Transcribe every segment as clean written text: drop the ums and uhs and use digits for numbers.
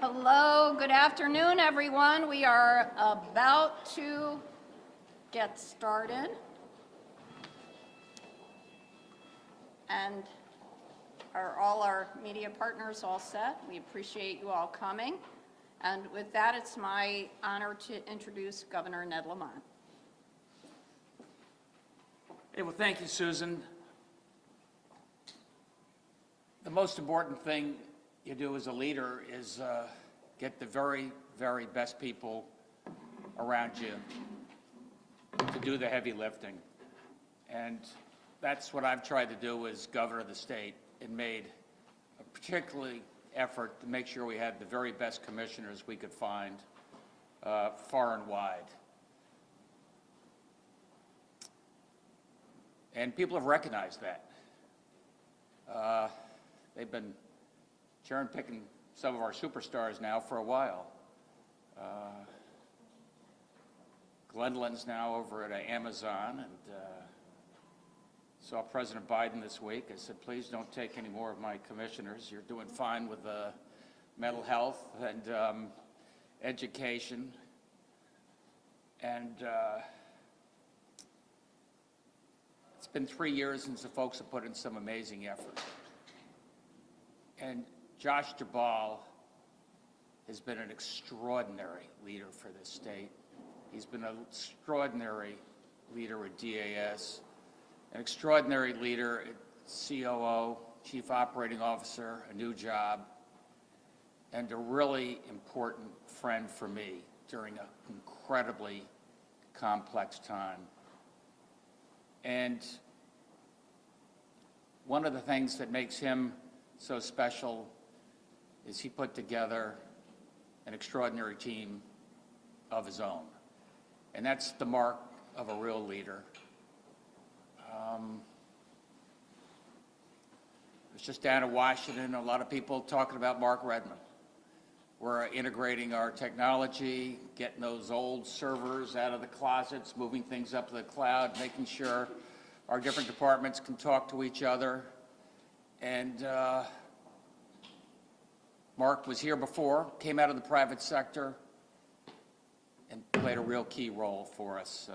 Hello, good afternoon, everyone. We are about to get started. And are all our media partners all set? We appreciate you all coming. And with that, it's my honor to introduce Governor Ned Lamont. Hey, well, thank you, Susan. The most important thing you do as a leader is get the very, very best people around you to do the heavy lifting. And that's what I've tried to do as governor of the state, and made a particularly effort to make sure we had the very best commissioners we could find far and wide. And people have recognized that. They've been cherry-picking some of our superstars now for a while. Glendlin's now over at Amazon, and saw President Biden this week. I said, please don't take any more of my commissioners. You're doing fine with mental health and education. And it's been 3 years since the folks have put in some amazing effort. And Josh Duvall has been an extraordinary leader for this state. He's been an extraordinary leader at DAS, an extraordinary leader at COO, Chief Operating Officer, a new job, and a really important friend for me during an incredibly complex time. And one of the things that makes him so special is he put together an extraordinary team of his own. And that's the mark of a real leader. I was just down in Washington, a lot of people talking about Mark Redmond. We're integrating our technology, getting those old servers out of the closets, moving things up to the cloud, making sure our different departments can talk to each other. And Mark was here before, came out of the private sector, and played a real key role for us.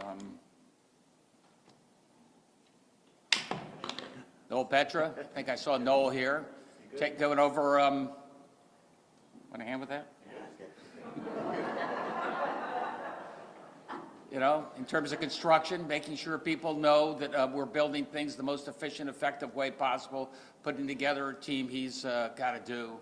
Noel Petra, I think I saw Noel here. Going over, want a hand with that? You know, in terms of construction, making sure people know that we're building things the most efficient, effective way possible, putting together a team he's got to do.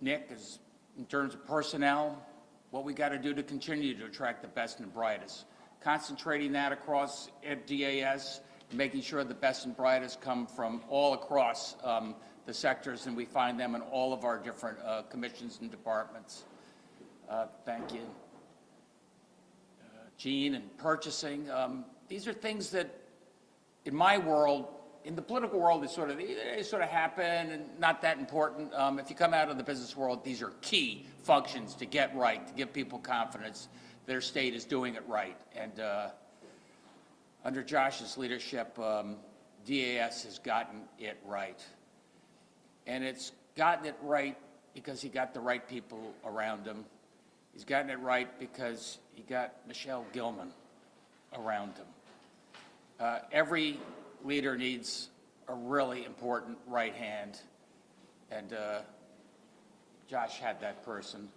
Nick, is in terms of personnel, what we got to do to continue to attract the best and brightest. Concentrating that across at DAS, making sure the best and brightest come from all across the sectors, and we find them in all of our different commissions and departments. Thank you. Gene and purchasing. These are things that, in my world, in the political world, they sort of happen and not that important. If you come out of the business world, these are key functions to get right, to give people confidence their state is doing it right. And under Josh's leadership, DAS has gotten it right. And it's gotten it right because he got the right people around him. He's gotten it right because he got Michelle Gilman around him. Every leader needs a really important right hand, and Josh had that person.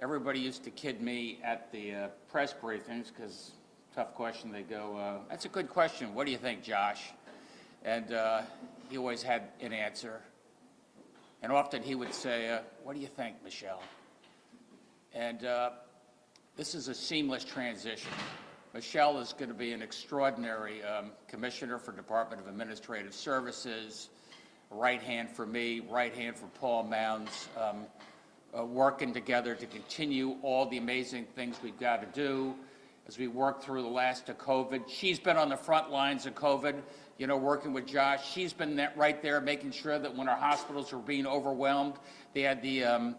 Everybody used to kid me at the press briefings because, tough question, they go, that's a good question, what do you think, Josh? And he always had an answer. And often he would say, what do you think, Michelle? And this is a seamless transition. Michelle is going to be an extraordinary commissioner for Department of Administrative Services, right hand for me, right hand for Paul Mounds, working together to continue all the amazing things we've got to do as we work through the last of COVID. She's been on the front lines of COVID, you know, working with Josh. She's been right there making sure that when our hospitals were being overwhelmed, they had the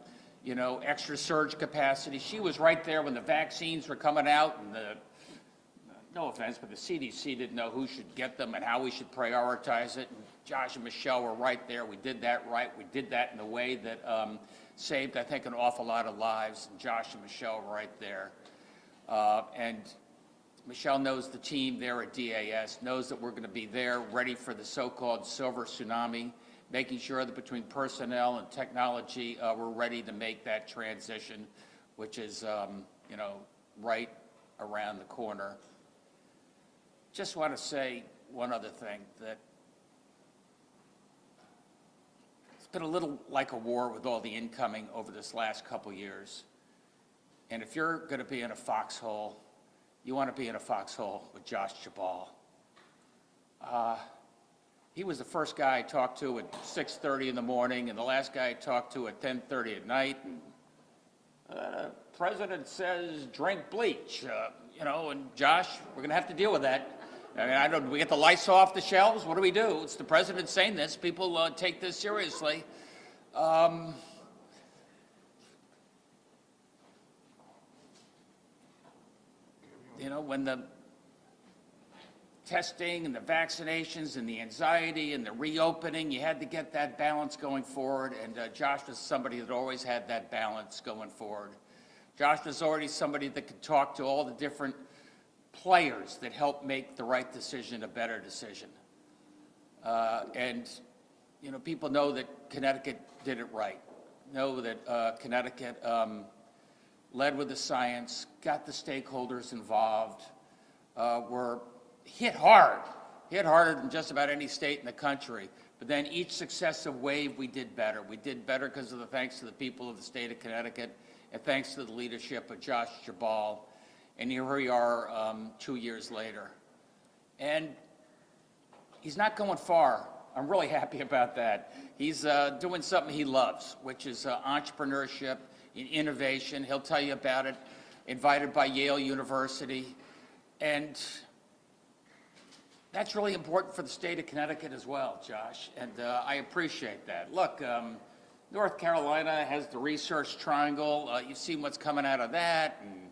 extra surge capacity. She was right there when the vaccines were coming out and the no offense, but the CDC didn't know who should get them and how we should prioritize it. And Josh and Michelle were right there. We did that right. We did that in a way that saved, I think, an awful lot of lives. And Josh and Michelle were right there. And Michelle knows the team there at DAS, knows that we're going to be there, ready for the so-called silver tsunami, making sure that between personnel and technology, we're ready to make that transition, which is, you know, right around the corner. Just want to say one other thing, that it's been a little like a war with all the incoming over this last couple years. And if you're going to be in a foxhole, you want to be in a foxhole with Josh Duvall. He was the first guy I talked to at 6:30 in the morning, and the last guy I talked to at 10:30 at night. And, President says drink bleach, you know, and Josh, we're going to have to deal with that. I mean, do we get the lights off the shelves? What do we do? It's the president saying this. People take this seriously. You know, when the testing and the vaccinations and the anxiety and the reopening, you had to get that balance going forward, and Josh was somebody that always had that balance going forward. Josh was already somebody that could talk to all the different players that helped make the right decision a better decision. And, you know, people know that Connecticut did it right, know that Connecticut led with the science, got the stakeholders involved, were hit harder than just about any state in the country. But then each successive wave, we did better. We did better because of the thanks to the people of the state of Connecticut and thanks to the leadership of Josh Duvall. And here we are 2 years later. And he's not going far. I'm really happy about that. He's doing something he loves, which is entrepreneurship and innovation. He'll tell you about it, invited by Yale University. And that's really important for the state of Connecticut as well, Josh, and I appreciate that. Look, North Carolina has the research triangle. You've seen what's coming out of that, and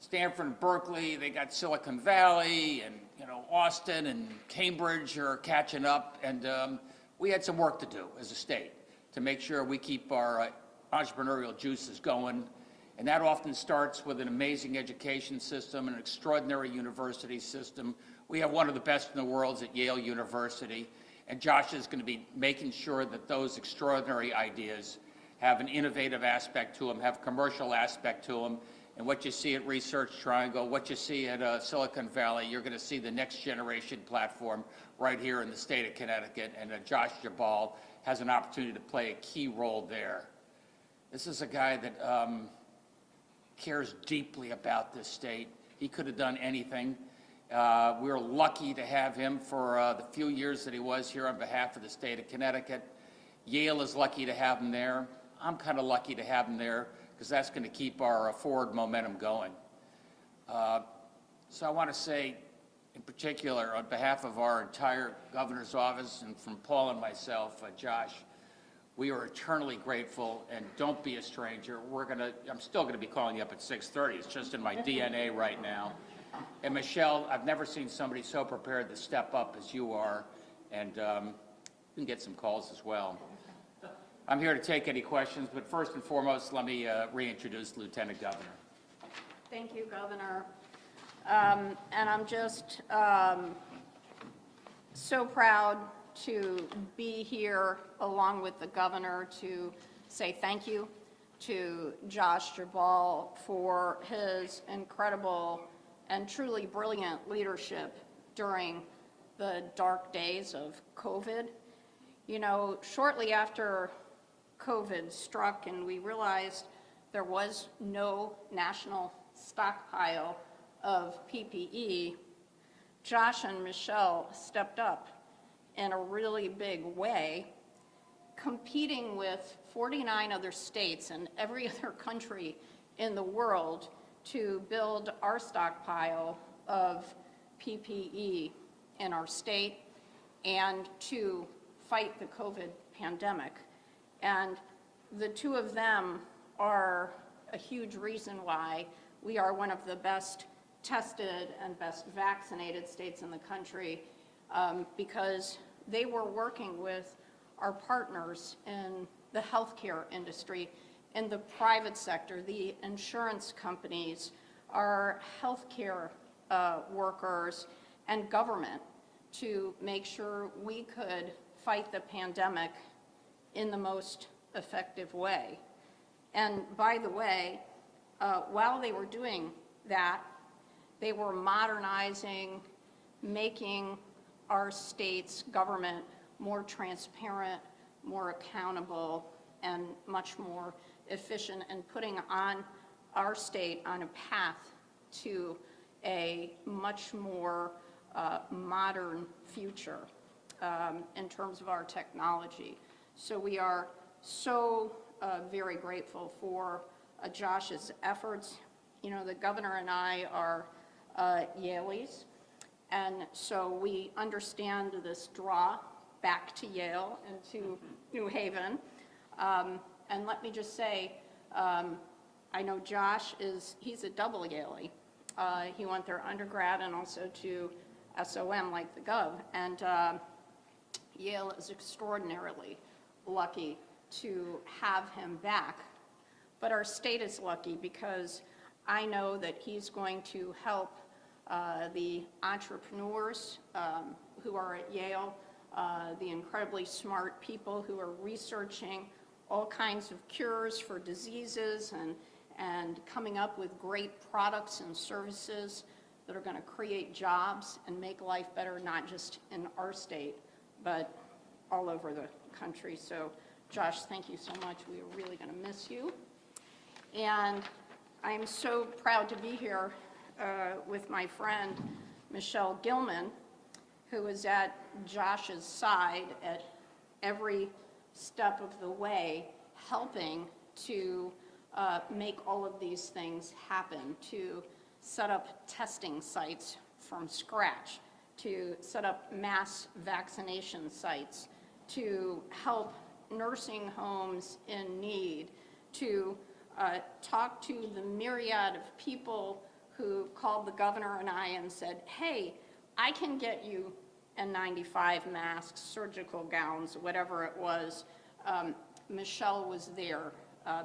Stanford and Berkeley, they got Silicon Valley, and you know, Austin and Cambridge are catching up, and we had some work to do as a state to make sure we keep our entrepreneurial juices going, and that often starts with an amazing education system, an extraordinary university system. We have one of the best in the world at Yale University, and Josh is going to be making sure that those extraordinary ideas have an innovative aspect to them, have a commercial aspect to them, and what you see at Research Triangle, what you see at Silicon Valley, you're going to see the next generation platform right here in the state of Connecticut, and Josh Duvall has an opportunity to play a key role there. This is a guy that cares deeply about this state. He could have done anything. We were lucky to have him for the few years that he was here on behalf of the state of Connecticut. Yale is lucky to have him there. I'm kind of lucky to have him there because that's going to keep our forward momentum going. So I want to say, in particular, on behalf of our entire governor's office and from Paul and myself, Josh, we are eternally grateful, and don't be a stranger. I'm still going to be calling you up at 6:30. It's just in my DNA right now. And Michelle, I've never seen somebody so prepared to step up as you are, and you can get some calls as well. I'm here to take any questions, but first and foremost, let me reintroduce the Lieutenant Governor. Thank you, Governor. And I'm just so proud to be here along with the governor to say thank you to Josh Duvall for his incredible and truly brilliant leadership during the dark days of COVID. You know, shortly after COVID struck and we realized there was no national stockpile of PPE, Josh and Michelle stepped up in a really big way, competing with 49 other states and every other country in the world to build our stockpile of PPE in our state and to fight the COVID pandemic. And the two of them are a huge reason why we are one of the best tested and best vaccinated states in the country, because they were working with our partners in the healthcare industry, in the private sector, the insurance companies, our healthcare workers, and government to make sure we could fight the pandemic in the most effective way. And by the way, while they were doing that, they were modernizing, making our state's government more transparent, more accountable, and much more efficient, and putting on our state on a path to a much more modern future in terms of our technology. So we are so very grateful for Josh's efforts. You know, the governor and I are Yaleys, and so we understand this draw back to Yale and to New Haven. And let me just say, I know Josh he's a double Yaley. He went there undergrad and also to SOM like the Gov. And Yale is extraordinarily lucky to have him back. But our state is lucky because I know that he's going to help the entrepreneurs who are at Yale, the incredibly smart people who are researching all kinds of cures for diseases and coming up with great products and services that are going to create jobs and make life better, not just in our state, but all over the country. So, Josh, thank you so much. We are really going to miss you. And I'm so proud to be here with my friend, Michelle Gilman, who is at Josh's side at every step of the way, helping to make all of these things happen, to set up testing sites from scratch, to set up mass vaccination sites, to help nursing homes in need, to talk to the myriad of people who called the governor and I and said, hey, I can get you N95 masks, surgical gowns, whatever it was. Michelle was there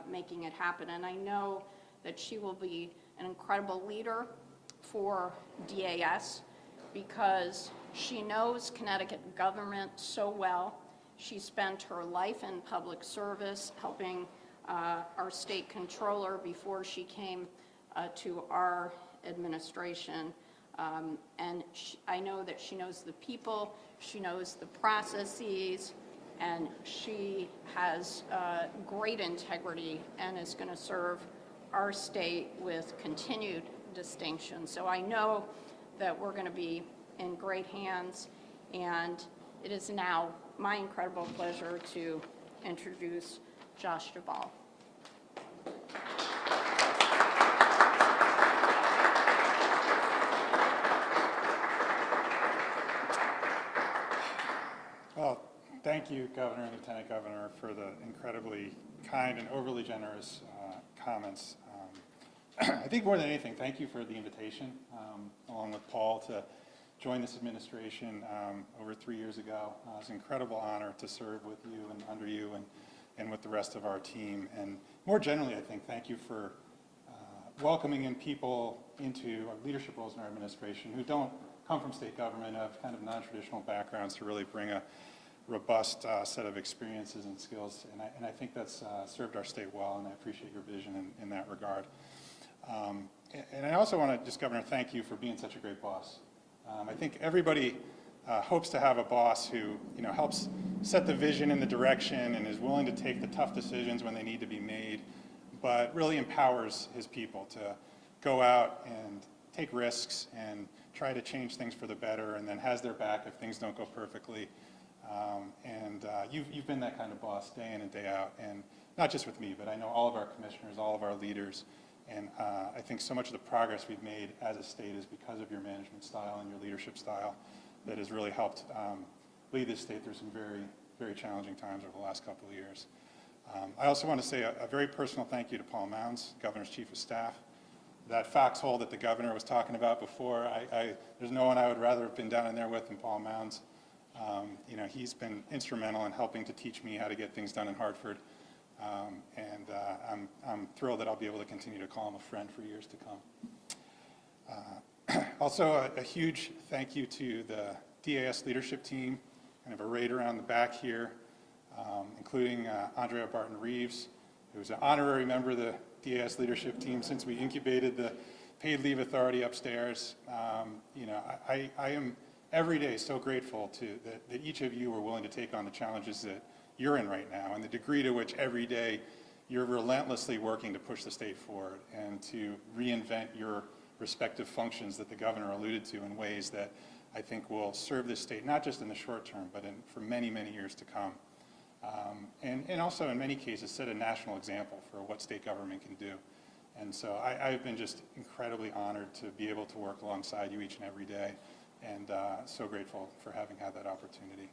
making it happen. And I know that she will be an incredible leader for DAS because she knows Connecticut government so well. She spent her life in public service helping our state controller before she came to our administration. And I know that she knows the people, she knows the processes, and she has great integrity and is going to serve our state with continued distinction. So I know that we're going to be in great hands, and it is now my incredible pleasure to introduce Josh Duvall. Well, thank you, Governor and Lieutenant Governor, for the incredibly kind and overly generous comments. I think more than anything, thank you for the invitation, along with Paul, to join this administration over 3 years ago. It's an incredible honor to serve with you and under you and with the rest of our team. And more generally, I think, thank you for welcoming in people into our leadership roles in our administration who don't come from state government, have kind of non-traditional backgrounds to really bring a robust set of experiences and skills. And I think that's served our state well, and I appreciate your vision in that regard. And I also want to just, Governor, thank you for being such a great boss. I think everybody hopes to have a boss who, helps set the vision and the direction and is willing to take the tough decisions when they need to be made, but really empowers his people to go out and take risks and try to change things for the better, and then has their back if things don't go perfectly. You've been that kind of boss day in and day out, and not just with me, but I know all of our commissioners, all of our leaders, and I think so much of the progress we've made as a state is because of your management style and your leadership style that has really helped lead this state through some very, very challenging times over the last couple of years. I also want to say a very personal thank you to Paul Mounds, Governor's Chief of Staff. that foxhole that the governor was talking about before. There's no one I would rather have been down in there with than Paul Mounds. You know, he's been instrumental in helping to teach me how to get things done in Hartford. I'm thrilled that I'll be able to continue to call him a friend for years to come. Also, a huge thank you to the DAS leadership team, kind of arrayed around the back here, including Andrea Barton-Reeves, who's an honorary member of the DAS leadership team since we incubated the paid leave authority upstairs. You know, I am every day so grateful that each of you are willing to take on the challenges that you're in right now, and the degree to which every day you're relentlessly working to push the state forward and to reinvent your respective functions that the governor alluded to in ways that I think will serve this state, not just in the short term, but for many, many years to come. And also, in many cases, set a national example for what state government can do. And so I've been just incredibly honored to be able to work alongside you each and every day, and so grateful for having had that opportunity.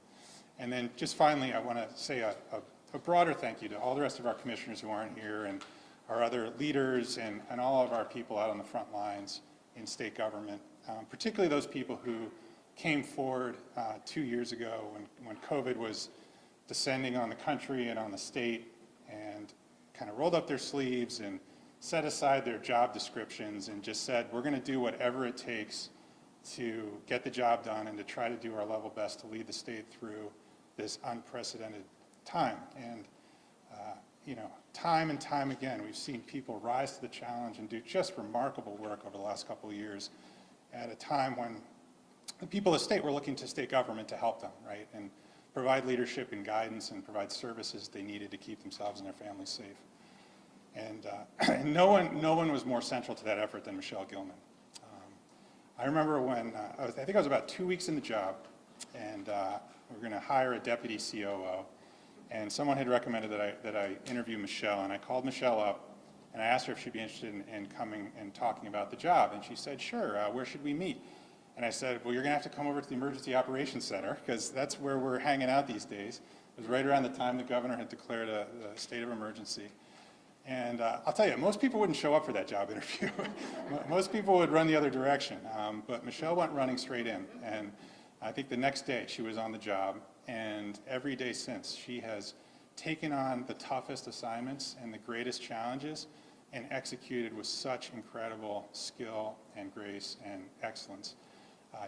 And then just finally, I want to say a broader thank you to all the rest of our commissioners who aren't here, and our other leaders, and all of our people out on the front lines in state government, particularly those people who came forward 2 years ago when COVID was descending on the country and on the state, and kind of rolled up their sleeves and set aside their job descriptions and just said, we're going to do whatever it takes to get the job done and to try to do our level best to lead the state through this unprecedented time. And you know, time and time again, we've seen people rise to the challenge and do just remarkable work over the last couple of years at a time when the people of the state were looking to state government to help them, right? And provide leadership and guidance and provide services they needed to keep themselves and their families safe. And no one was more central to that effort than Michelle Gilman. I remember when, I think I was about 2 weeks in the job, and we were going to hire a deputy COO, and someone had recommended that I interview Michelle, and I called Michelle up, and I asked her if she'd be interested in coming and talking about the job, and she said, sure, where should we meet? And I said, well, you're going to have to come over to the Emergency Operations Center, because that's where we're hanging out these days. It was right around the time the governor had declared a state of emergency. And I'll tell you, most people wouldn't show up for that job interview. Most people would run the other direction. But Michelle went running straight in. And I think the next day she was on the job. And every day since, she has taken on the toughest assignments and the greatest challenges and executed with such incredible skill and grace and excellence.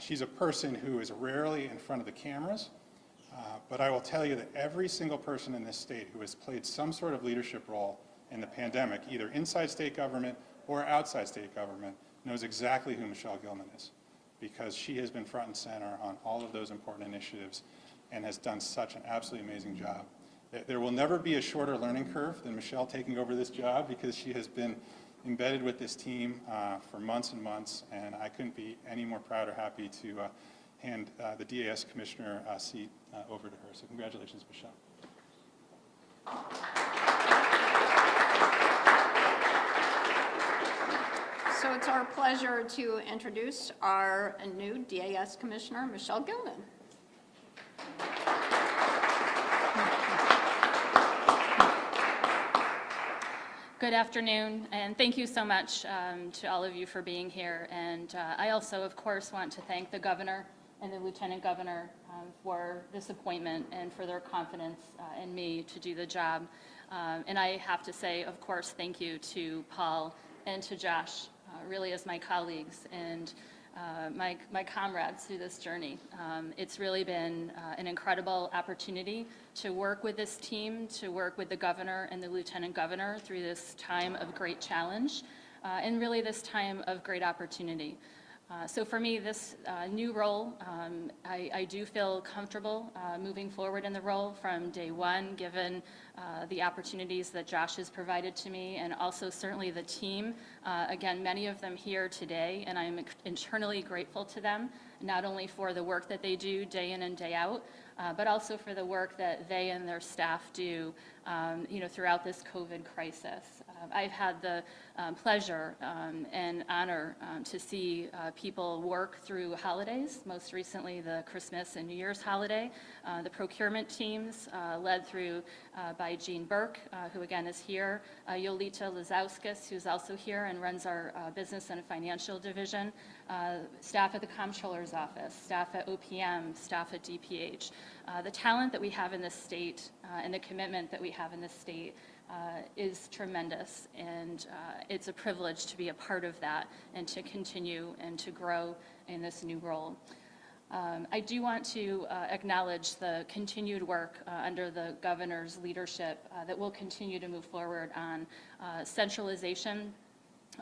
She's a person who is rarely in front of the cameras, but I will tell you that every single person in this state who has played some sort of leadership role in the pandemic, either inside state government or outside state government, knows exactly who Michelle Gilman is, because she has been front and center on all of those important initiatives and has done such an absolutely amazing job. There will never be a shorter learning curve than Michelle taking over this job, because she has been embedded with this team for months and months, and I couldn't be any more proud or happy to hand the DAS commissioner seat over to her. So congratulations, Michelle. So it's our pleasure to introduce our new DAS Commissioner, Michelle Gilman. Good afternoon, and thank you so much to all of you for being here. And I also, of course, want to thank the governor and the lieutenant governor for this appointment and for their confidence in me to do the job. And I have to say, of course, thank you to Paul and to Josh, really as my colleagues and my comrades through this journey. It's really been an incredible opportunity to work with this team, to work with the governor and the lieutenant governor through this time of great challenge, and really this time of great opportunity. So for me, this new role, I do feel comfortable moving forward in the role from day one, given the opportunities that Josh has provided to me, and also certainly the team. Again, many of them here today, and I'm eternally grateful to them, not only for the work that they do day in and day out, but also for the work that they and their staff do throughout this COVID crisis. I've had the pleasure and honor to see people work through holidays, most recently the Christmas and New Year's holiday. The procurement teams led through by Jean Burke, who again is here, Yolita Lazowskis, who's also here and runs our business and financial division, staff at the Comptroller's office, staff at OPM, staff at DPH. The talent that we have in this state and the commitment that we have in this state is tremendous, and it's a privilege to be a part of that and to continue and to grow in this new role. I do want to acknowledge the continued work under the governor's leadership that will continue to move forward on centralization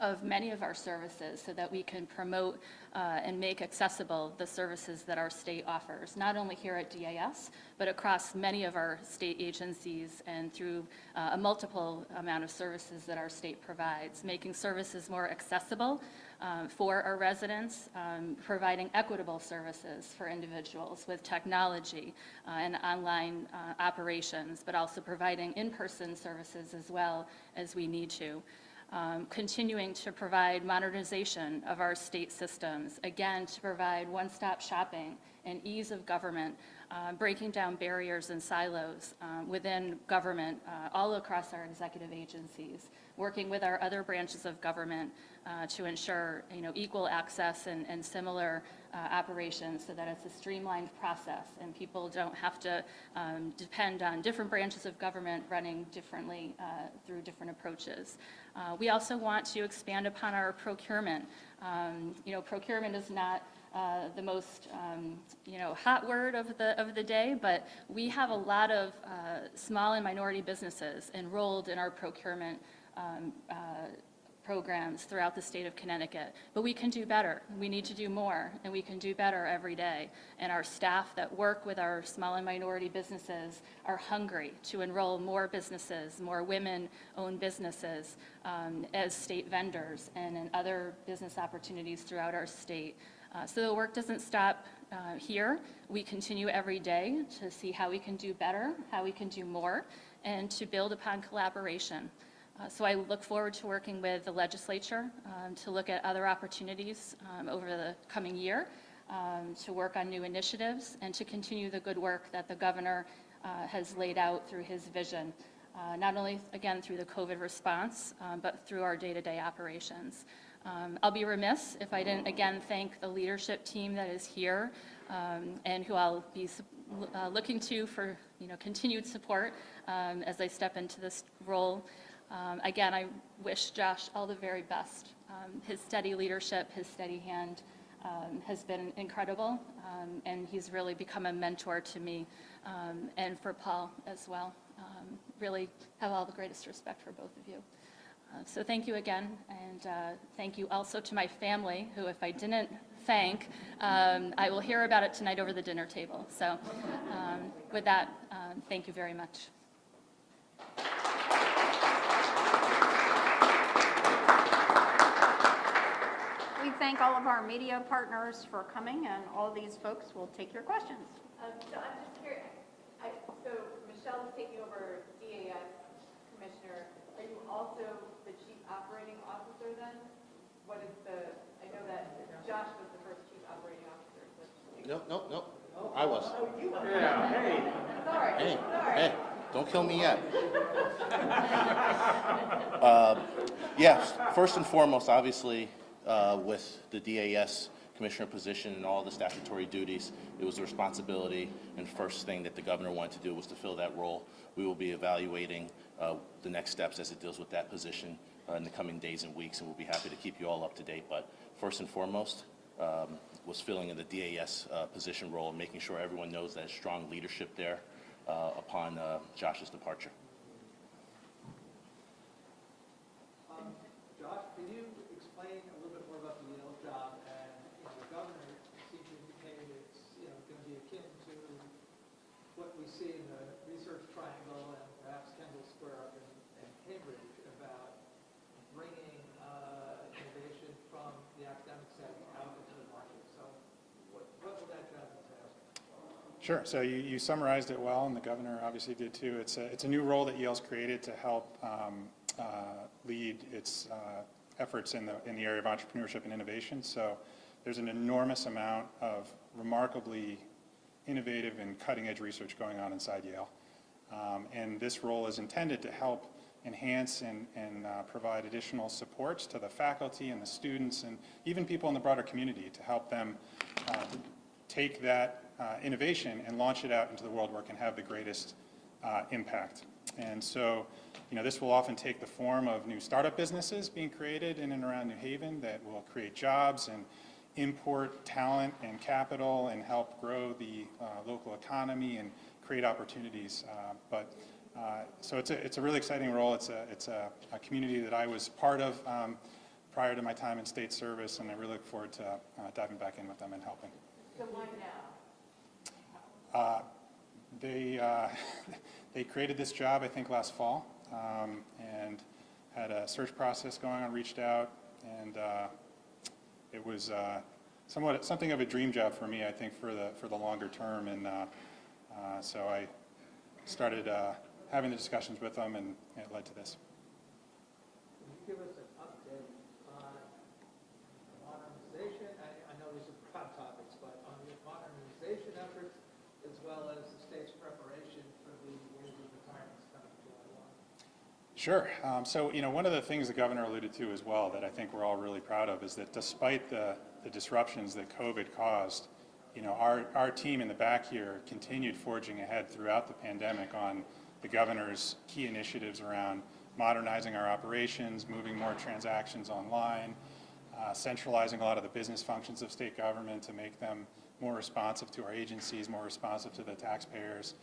of many of our services so that we can promote and make accessible the services that our state offers, not only here at DAS, but across many of our state agencies and through a multiple amount of services that our state provides, making services more accessible for our residents, providing equitable services for individuals with technology and online operations, but also providing in-person services as well as we need to. Continuing to provide modernization of our state systems, again, to provide one-stop shopping and ease of government, breaking down barriers and silos within government all across our executive agencies, working with our other branches of government to ensure equal access and similar operations so that it's a streamlined process and people don't have to depend on different branches of government running differently through different approaches. We also want to expand upon our procurement. Procurement is not the most hot word of the day, but we have a lot of small and minority businesses enrolled in our procurement programs throughout the state of Connecticut. But we can do better. We need to do more, and we can do better every day. And our staff that work with our small and minority businesses are hungry to enroll more businesses, more women-owned businesses as state vendors and in other business opportunities throughout our state. So the work doesn't stop here. We continue every day to see how we can do better, how we can do more, and to build upon collaboration. So I look forward to working with the legislature to look at other opportunities over the coming year, to work on new initiatives, and to continue the good work that the governor has laid out through his vision, not only, again, through the COVID response, but through our day-to-day operations. I'll be remiss if I didn't again thank the leadership team that is here and who I'll be looking to for continued support as I step into this role. Again, I wish Josh all the very best. His steady leadership, his steady hand has been incredible, and he's really become a mentor to me and for Paul as well. Really have all the greatest respect for both of you. So thank you again, and thank you also to my family, who if I didn't thank, I will hear about it tonight over the dinner table. So with that, thank you very much. We thank all of our media partners for coming, and all these folks will take your questions. So I'm just curious, so Michelle's taking over DAS Commissioner. Are you also the Chief Operating Officer then? What is I know that Josh was the first Chief Operating Officer. No. I was. Oh, you were? Yeah, hey. Sorry. Hey, don't kill me yet. Yes, first and foremost, obviously, with the DAS commissioner position and all the statutory duties, it was the responsibility and first thing that the governor wanted to do was to fill that role. We will be evaluating the next steps as it deals with that position in the coming days and weeks, and we'll be happy to keep you all up to date. But first and foremost was filling in the DAS position role and making sure everyone knows that strong leadership there upon Josh's departure. Josh, can you explain a little bit more about the Yale job? And the governor seems to indicate it's going to be akin to what we see in the Research Triangle and perhaps Kendall Square up in Cambridge about bringing innovation from the academic setting out into the market. So what will that job entail? Sure. So you summarized it well, and the governor obviously did too. It's a new role that Yale's created to help lead its efforts in the area of entrepreneurship and innovation. So there's an enormous amount of remarkably innovative and cutting-edge research going on inside Yale. And this role is intended to help enhance and provide additional supports to the faculty and the students and even people in the broader community to help them take that innovation and launch it out into the world where it can have the greatest impact. And so, this will often take the form of new startup businesses being created in and around New Haven that will create jobs and import talent and capital and help grow the local economy and create opportunities. So it's a really exciting role. It's a community that I was part of prior to my time in state service, and I really look forward to diving back in with them and helping. So why now? They created this job, I think, last fall, and had a search process going on, reached out, and it was something of a dream job for me, I think, for the longer term. And so I started having the discussions with them, and it led to this. Can you give us an update on modernization? I know these are broad topics, but on your modernization efforts, as well as the state's preparation for the wave of retirements coming July 1. Sure. So, one of the things the governor alluded to as well that I think we're all really proud of is that despite the disruptions that COVID caused, our team in the back here continued forging ahead throughout the pandemic on the governor's key initiatives around modernizing our operations, moving more transactions online, centralizing a lot of the business functions of state government to make them more responsive to our agencies, more responsive to the taxpayers.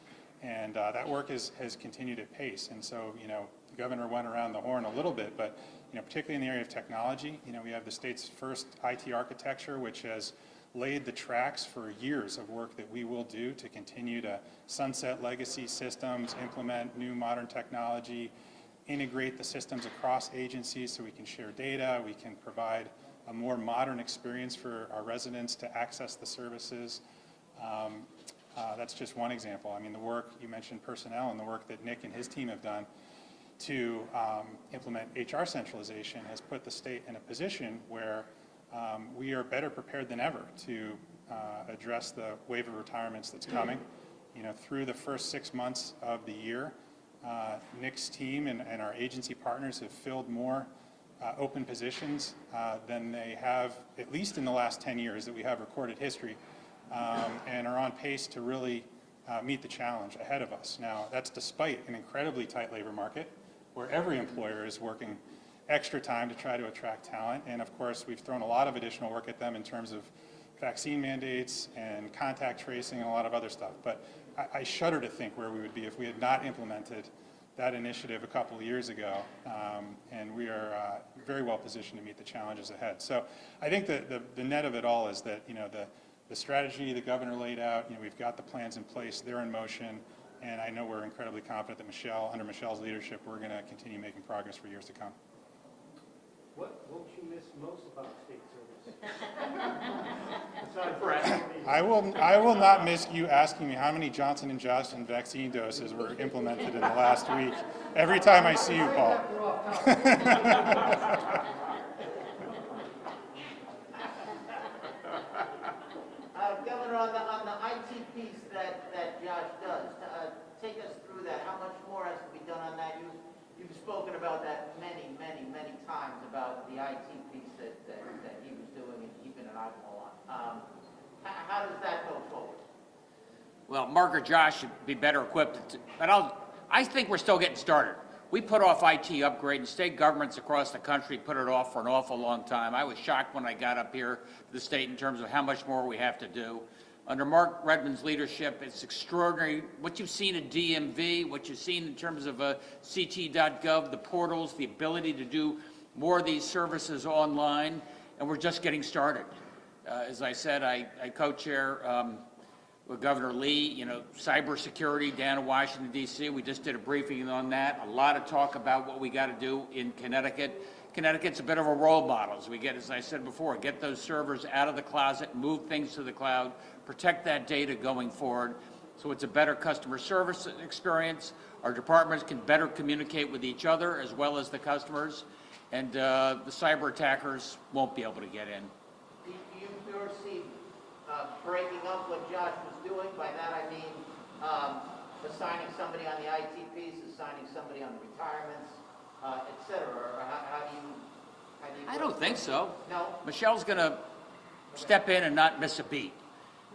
And that work has continued at pace. And so, the governor went around the horn a little bit, but, particularly in the area of technology, we have the state's first IT architecture, which has laid the tracks for years of work that we will do to continue to sunset legacy systems, implement new modern technology, integrate the systems across agencies so we can share data, we can provide a more modern experience for our residents to access the services. That's just one example. I mean, the work, you mentioned personnel, and the work that Nick and his team have done to implement HR centralization has put the state in a position where we are better prepared than ever to address the wave of retirements that's coming. Through the first 6 months of the year, Nick's team and our agency partners have filled more open positions than they have, at least in the last 10 years that we have recorded history, and are on pace to really meet the challenge ahead of us. Now, that's despite an incredibly tight labor market where every employer is working extra time to try to attract talent. And of course, we've thrown a lot of additional work at them in terms of vaccine mandates and contact tracing and a lot of other stuff. But I shudder to think where we would be if we had not implemented that initiative a couple of years ago. And we are very well positioned to meet the challenges ahead. So I think that the net of it all is that, the strategy the governor laid out, we've got the plans in place, they're in motion. And I know we're incredibly confident that under Michelle's leadership, we're going to continue making progress for years to come. What won't you miss most about state service? Aside from I will not miss you asking me how many Johnson & Johnson vaccine doses were implemented in the last week. Every time I see you, Paul. Governor, on the IT piece that Josh does, take us through that. How much more has to be done on that? You've spoken about that many times, about the IT piece that he was doing and keeping an eyeball on. How does that go forward? Well, Mark or Josh should be better equipped, but I think we're still getting started. We put off IT upgrade, and state governments across the country put it off for an awful long time. I was shocked when I got up here to the state in terms of how much more we have to do. Under Mark Redmond's leadership, it's extraordinary what you've seen at DMV, what you've seen in terms of CT.gov, the portals, the ability to do more of these services online, and we're just getting started. As I said, I co-chair with Governor Lee, cybersecurity down in Washington, D.C. We just did a briefing on that. A lot of talk about what we got to do in Connecticut. Connecticut's a bit of a role model. As we get, as I said before, get those servers out of the closet, move things to the cloud, protect that data going forward. So it's a better customer service experience. Our departments can better communicate with each other as well as the customers, and the cyber attackers won't be able to get in. Do you foresee breaking up what Josh was doing? By that I mean assigning somebody on the IT piece, assigning somebody on the retirements, et cetera, or how do you? I don't think so. No? Michelle's going to step in and not miss a beat.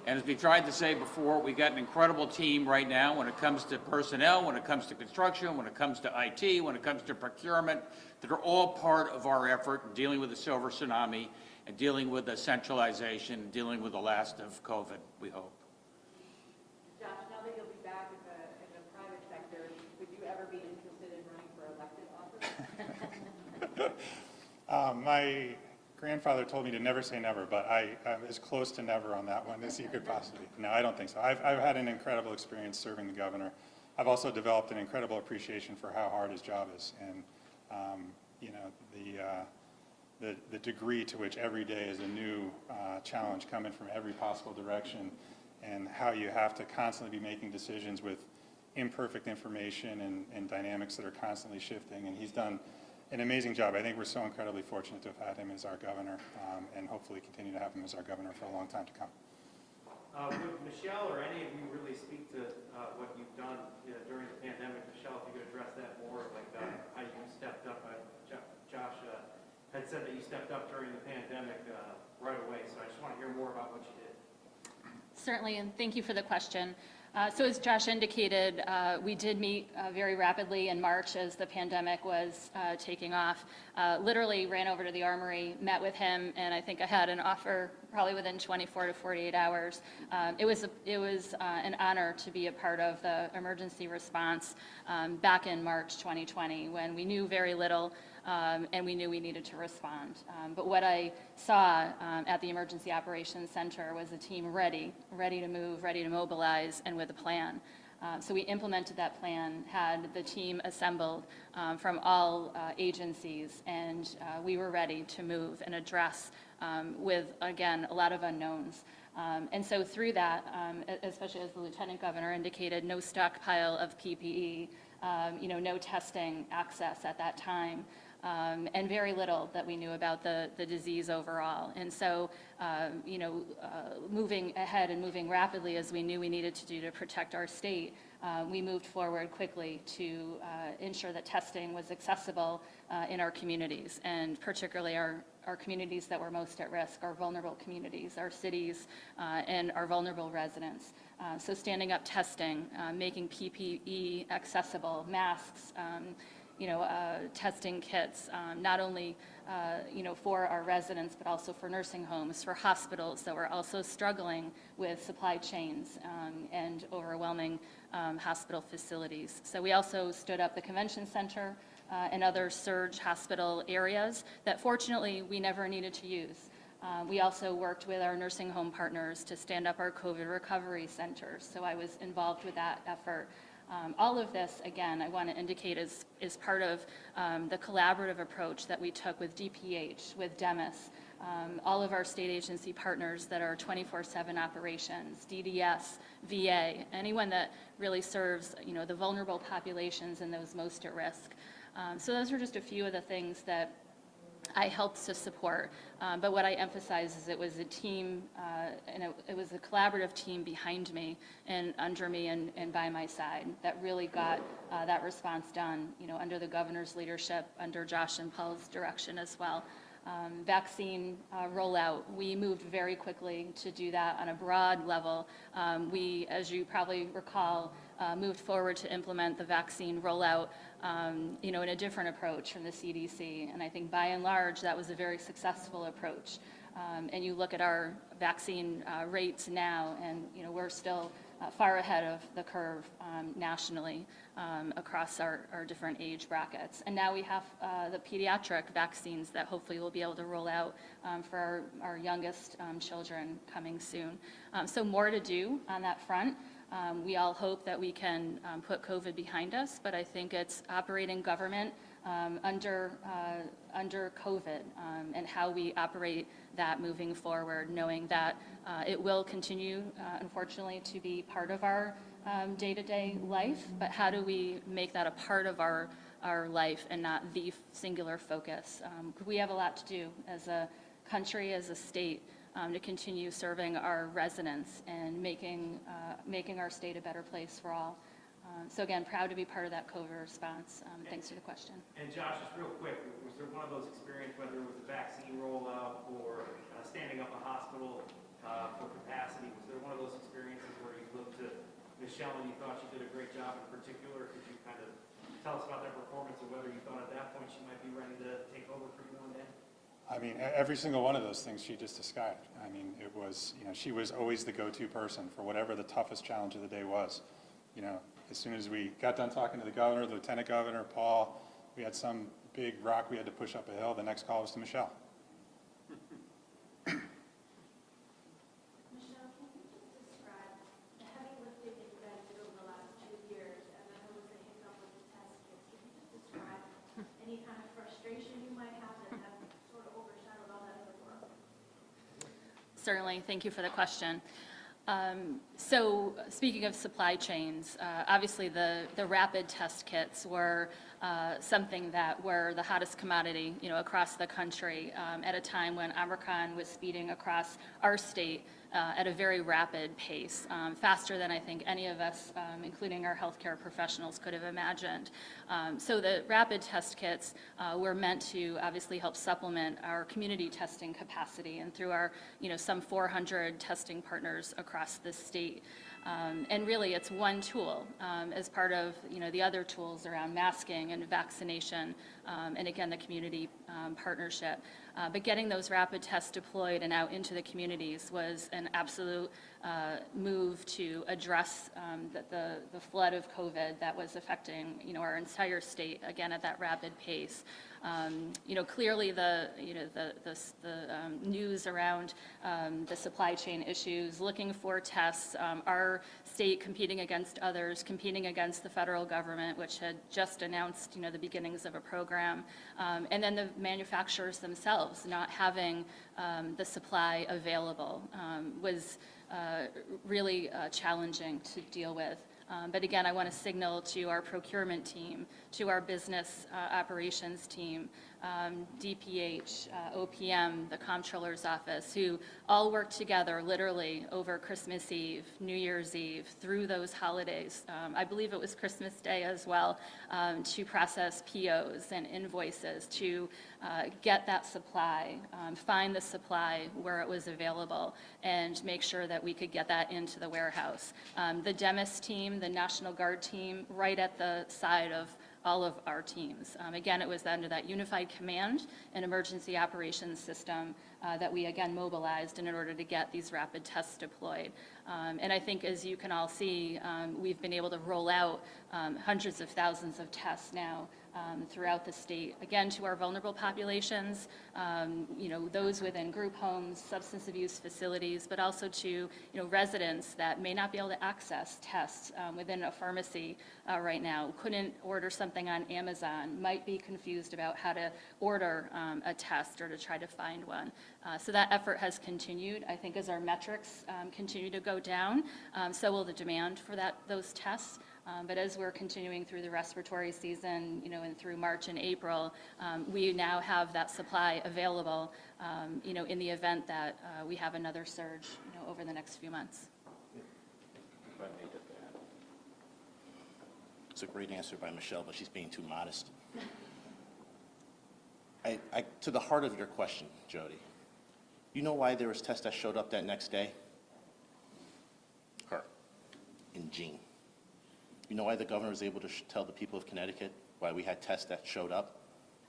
And as we tried to say before, we got an incredible team right now when it comes to personnel, when it comes to construction, when it comes to IT, when it comes to procurement, that are all part of our effort in dealing with the silver tsunami and dealing with the centralization, dealing with the last of COVID, we hope. Josh, now that you'll be back in the private sector, would you ever be interested in running for elected office? My grandfather told me to never say never, but I'm as close to never on that one as you could possibly. No, I don't think so. I've had an incredible experience serving the governor. I've also developed an incredible appreciation for how hard his job is, and you know, the degree to which every day is a new challenge coming from every possible direction, and how you have to constantly be making decisions with imperfect information and dynamics that are constantly shifting. And he's done an amazing job. I think we're so incredibly fortunate to have had him as our governor, and hopefully continue to have him as our governor for a long time to come. Would Michelle or any of you really speak to what you've done during the pandemic? Michelle, if you could address that more, like how you stepped up. Josh had said that you stepped up during the pandemic right away, so I just want to hear more about what you did. Certainly, and thank you for the question. So as Josh indicated, we did meet very rapidly in March as the pandemic was taking off. Literally ran over to the Armory, met with him, and I think I had an offer probably within 24 to 48 hours. It was an honor to be a part of the emergency response back in March 2020, when we knew very little and we knew we needed to respond. But what I saw at the Emergency Operations Center was a team ready to move, ready to mobilize, and with a plan. So we implemented that plan, had the team assembled from all agencies, and we were ready to move and address with, again, a lot of unknowns. And so through that, especially as the Lieutenant Governor indicated, no stockpile of PPE, no testing access at that time. And very little that we knew about the disease overall. And so, moving ahead and moving rapidly as we knew we needed to do to protect our state, we moved forward quickly to ensure that testing was accessible in our communities, and particularly our communities that were most at risk, our vulnerable communities, our cities, and our vulnerable residents. So standing up testing, making PPE accessible, masks, testing kits, not only, for our residents, but also for nursing homes, for hospitals that were also struggling with supply chains and overwhelming hospital facilities. So we also stood up the convention center and other surge hospital areas that fortunately we never needed to use. We also worked with our nursing home partners to stand up our COVID recovery centers, so I was involved with that effort. All of this, again, I want to indicate is part of the collaborative approach that we took with DPH, with DEMIS, all of our state agency partners that are 24/7 operations, DDS, VA, anyone that really serves, the vulnerable populations and those most at risk. So those are just a few of the things that I helped to support, but what I emphasize is it was a team, and it was a collaborative team behind me and under me and by my side that really got that response done, under the governor's leadership, under Josh and Paul's direction as well. Vaccine rollout, we moved very quickly to do that on a broad level. We, as you probably recall, moved forward to implement the vaccine rollout, in a different approach from the CDC. And I think by and large, that was a very successful approach. And you look at our vaccine rates now, and, we're still far ahead of the curve nationally across our different age brackets. And now we have the pediatric vaccines that hopefully we'll be able to roll out for our youngest children coming soon. So more to do on that front. We all hope that we can put COVID behind us, but I think it's operating government under COVID, and how we operate that moving forward, knowing that it will continue, unfortunately, to be part of our day-to-day life, but how do we make that a part of our life and not the singular focus? We have a lot to do as a country, as a state, to continue serving our residents and making our state a better place for all. So again, proud to be part of that COVID response. Thanks for the question. And Josh, just real quick, was there one of those experiences, whether it was a vaccine rollout or standing up a hospital for capacity, was there one of those experiences where you looked at Michelle and you thought she did a great job in particular? Could you kind of tell us about that performance and whether you thought at that point she might be ready to take over for you one day? I mean, every single one of those things she just described. I mean, it was, she was always the go-to person for whatever the toughest challenge of the day was. As soon as we got done talking to the governor, the lieutenant governor, Paul, we had some big rock we had to push up a hill. The next call was to Michelle. Michelle, can you just describe the heavy lifting that you guys did over the last 2 years, and then there was a hiccup with the test kits? Can you just describe any kind of frustration you might have that sort of overshadowed all that other work? Certainly, thank you for the question. So speaking of supply chains, obviously the rapid test kits were something that were the hottest commodity, across the country at a time when Omicron was speeding across our state at a very rapid pace, faster than I think any of us, including our healthcare professionals, could have imagined. So the rapid test kits were meant to obviously help supplement our community testing capacity, and through our, some 400 testing partners across the state. And really, it's one tool as part of, the other tools around masking and vaccination, and again, the community partnership. But getting those rapid tests deployed and out into the communities was an absolute move to address the flood of COVID that was affecting, our entire state, again, at that rapid pace. Clearly the news around the supply chain issues, looking for tests, our state competing against others, competing against the federal government, which had just announced, the beginnings of a program, and then the manufacturers themselves not having the supply available was really challenging to deal with. But again, I want to signal to our procurement team, to our business operations team, DPH, OPM, the comptroller's office, who all worked together literally over Christmas Eve, New Year's Eve, through those holidays. I believe it was Christmas Day as well, to process POs and invoices, to get that supply, find the supply where it was available, and make sure that we could get that into the warehouse. The DEMIS team, the National Guard team, right at the side of all of our teams. Again, it was under that unified command and emergency operations system that we again mobilized in order to get these rapid tests deployed. And I think, as you can all see, we've been able to roll out hundreds of thousands of tests now throughout the state, again, to our vulnerable populations, those within group homes, substance abuse facilities, but also to, residents that may not be able to access tests within a pharmacy right now, couldn't order something on Amazon, might be confused about how to order a test or to try to find one. So that effort has continued. I think as our metrics continue to go down, so will the demand for those tests. But as we're continuing through the respiratory season, and through March and April, we now have that supply available, in the event that we have another surge, over the next few months. It's a great answer by Michelle, but she's being too modest. To the heart of your question, Jody, you know why there was tests that showed up that next day? Her and Jean. You know why the governor was able to tell the people of Connecticut why we had tests that showed up,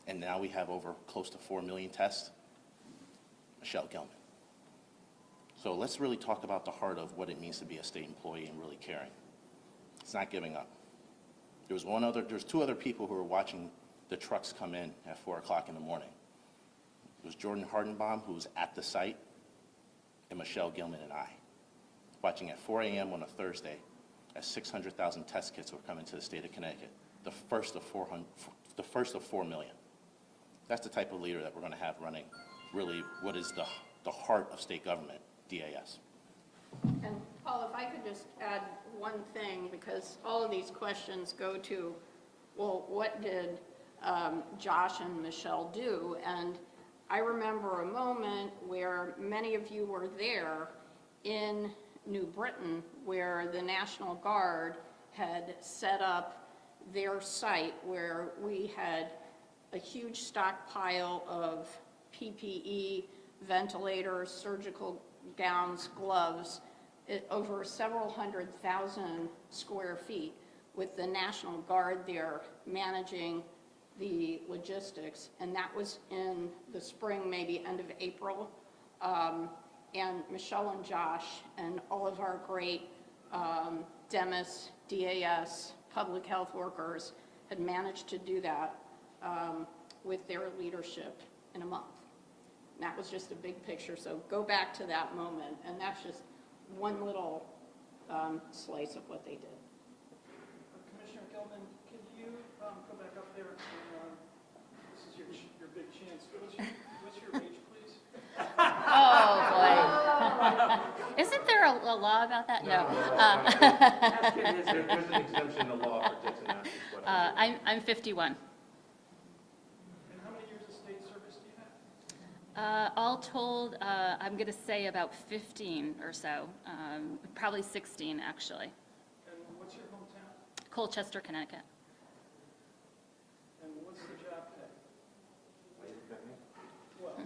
and now we have over close to 4 million tests? Michelle Gilman. So let's really talk about the heart of what it means to be a state employee and really caring. It's not giving up. There's two other people who were watching the trucks come in at 4 o'clock in the morning. It was Jordan Hardenbaum, who was at the site, and Michelle Gilman and I, watching at 4 a.m. on a Thursday as 600,000 test kits were coming to the state of Connecticut, the first of the first of 4 million. That's the type of leader that we're going to have running really what is the heart of state government, DAS. And Paul, if I could just add one thing, because all of these questions go to, well, what did Josh and Michelle do? And I remember a moment where many of you were there in New Britain, where the National Guard had set up their site, where we had a huge stockpile of PPE, ventilators, surgical gowns, gloves, over several 100,000 square feet, with the National Guard there managing the logistics. And that was in the spring, maybe end of April. And Michelle and Josh and all of our great DEMIS, DAS, public health workers had managed to do that with their leadership in a month. And that was just a big picture, so go back to that moment, and that's just one little slice of what they did. Commissioner Gilman, could you go back up there? And, this is your big chance. What's your age, please? Oh, boy. Isn't there a law about that? No. There's an exemption in the law for Dixon athletes. I'm 51. And how many years of state service do you have? All told, I'm going to say about 15 or so, probably 16, actually. And what's your hometown? Colchester, Connecticut. And what's the job pay? Well, I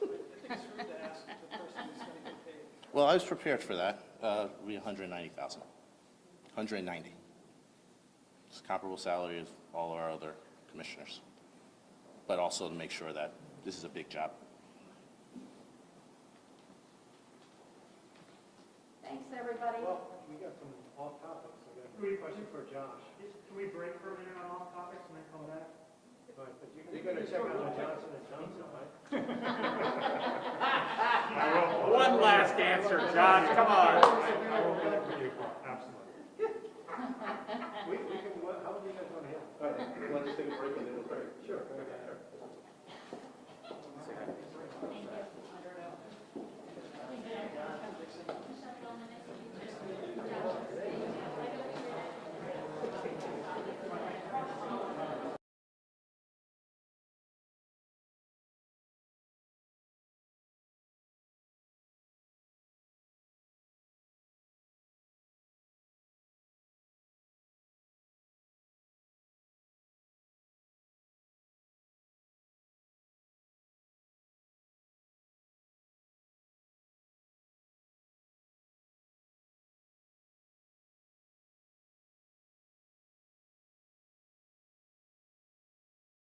think it's rude to ask the person who's going to get paid. Well, I was prepared for that. It'll be 190,000. 190. It's comparable salary as all our other commissioners, but also to make sure that this is a big job. Thanks, everybody. Well, we got some off topics. I got a question for Josh. Can we break for a minute on off topics and then come back? But you're going to check out the Johnson & Johnson, right? One last answer, Josh, come on. I will get it for you, Paul, absolutely. We can, how would you guys want to handle it? Let's take a break and then we'll start. Sure.